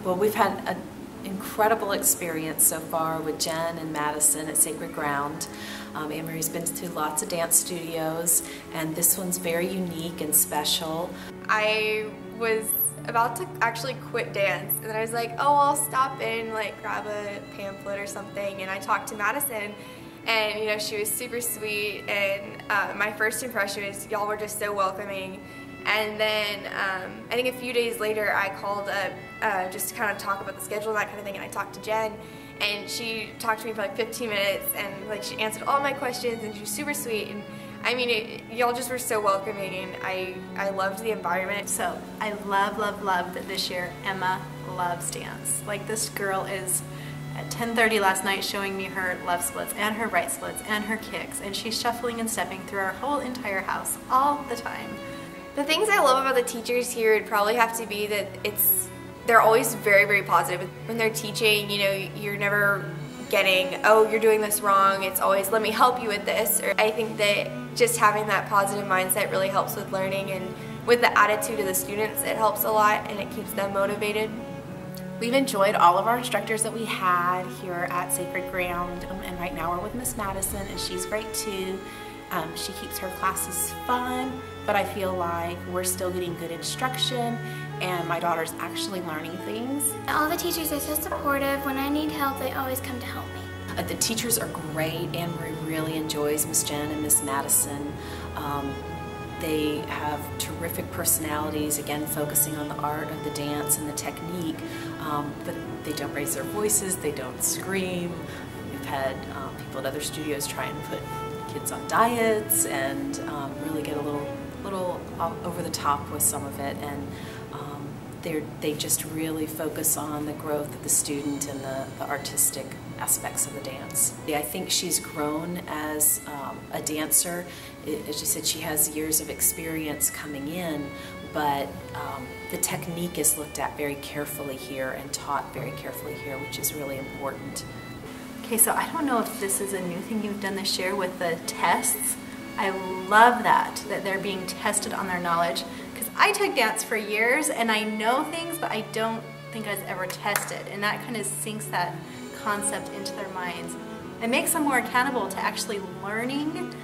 Well, we've had an incredible experience so far with Jen and Madison at Sacred Ground. Anne-Marie's been to lots of dance studios, and this one's very unique and special. I was about to actually quit dance, and then I was like, oh, I'll stop in, like grab a pamphlet or something, and I talked to Madison, and you know, she was super sweet, and my first impression was y'all were just so welcoming. And then I think a few days later I called up just to kind of talk about the schedule and that kind of thing, and I talked to Jen, and she talked to me for like 15 minutes, and like she answered all my questions, and she was super sweet. And I mean, y'all just were so welcoming, and I loved the environment. So I love that this year Emma loves dance. Like, this girl is at 10:30 last night showing me her left splits and her right splits and her kicks, and she's shuffling and stepping through our whole entire house all the time. The things I love about the teachers here would probably have to be that they're always very, very positive. When they're teaching, you know, you're never getting, oh, you're doing this wrong. It's always, let me help you with this. Or I think that just having that positive mindset really helps with learning, and with the attitude of the students, it helps a lot, and it keeps them motivated. We've enjoyed all of our instructors that we had here at Sacred Ground, and right now we're with Miss Madison, and she's great too. She keeps her classes fun, but I feel like we're still getting good instruction, and my daughter's actually learning things. All the teachers are so supportive. When I need help, they always come to help me. The teachers are great. Anne-Marie really enjoys Miss Jen and Miss Madison. They have terrific personalities, again focusing on the art of the dance and the technique, but they don't raise their voices, they don't scream. We've had people at other studios try and put kids on diets and really get a little over the top with some of it, and they just really focus on the growth of the student and the artistic aspects of the dance. I think she's grown as a dancer. As you said, she has years of experience coming in, but the technique is looked at very carefully here and taught very carefully here, which is really important. Okay, so I don't know if this is a new thing you've done this year with the tests. I love that they're being tested on their knowledge, because I took dance for years and I know things, but I don't think I was ever tested, and that kind of sinks that concept into their minds. It makes them more accountable to actually learning.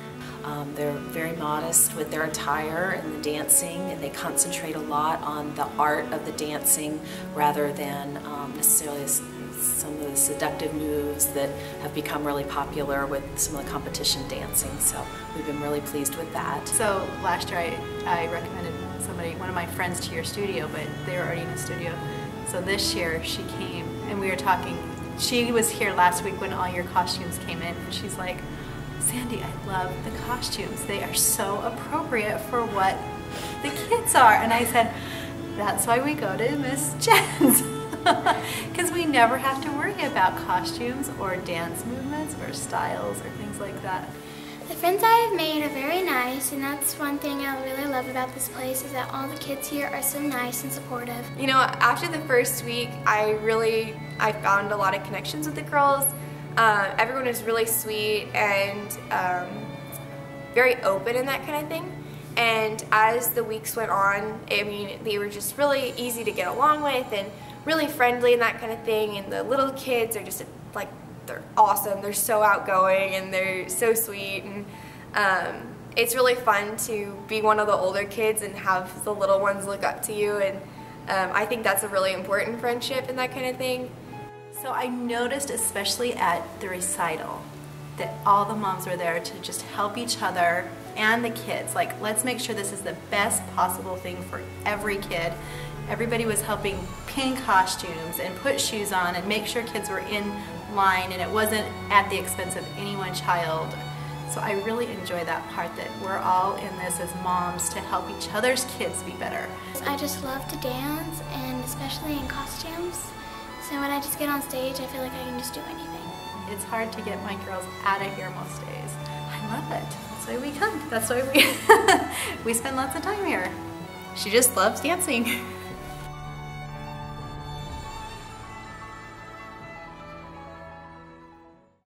They're very modest with their attire and the dancing, and they concentrate a lot on the art of the dancing rather than necessarily some of the seductive moves that have become really popular with some of the competition dancing. So we've been really pleased with that. So last year I recommended one of my friends to your studio, but they were already in the studio. So this year she came and we were talking. She was here last week when all your costumes came in, and she's like, Sandy, I love the costumes. They are so appropriate for what the kids are. And I said, that's why we go to Miss Jen's. Because we never have to worry about costumes or dance movements or styles or things like that. The friends I have made are very nice, and that's one thing I really love about this place, is that all the kids here are so nice and supportive. You know, after the first week, I found a lot of connections with the girls. Everyone is really sweet and very open and that kind of thing. And as the weeks went on, I mean, they were just really easy to get along with and really friendly and that kind of thing. And the little kids are just like, they're awesome. They're so outgoing and they're so sweet. And it's really fun to be one of the older kids and have the little ones look up to you. And I think that's a really important friendship and that kind of thing. So I noticed, especially at the recital, that all the moms were there to just help each other and the kids. Like, let's make sure this is the best possible thing for every kid. Everybody was helping pin costumes and put shoes on and make sure kids were in line, and it wasn't at the expense of any one child. So I really enjoy that part, that we're all in this as moms to help each other's kids be better. I just love to dance, and especially in costumes. So when I just get on stage, I feel like I can just do anything. It's hard to get my girls out of here most days. I love it. That's why we come. That's why we spend lots of time here. She just loves dancing.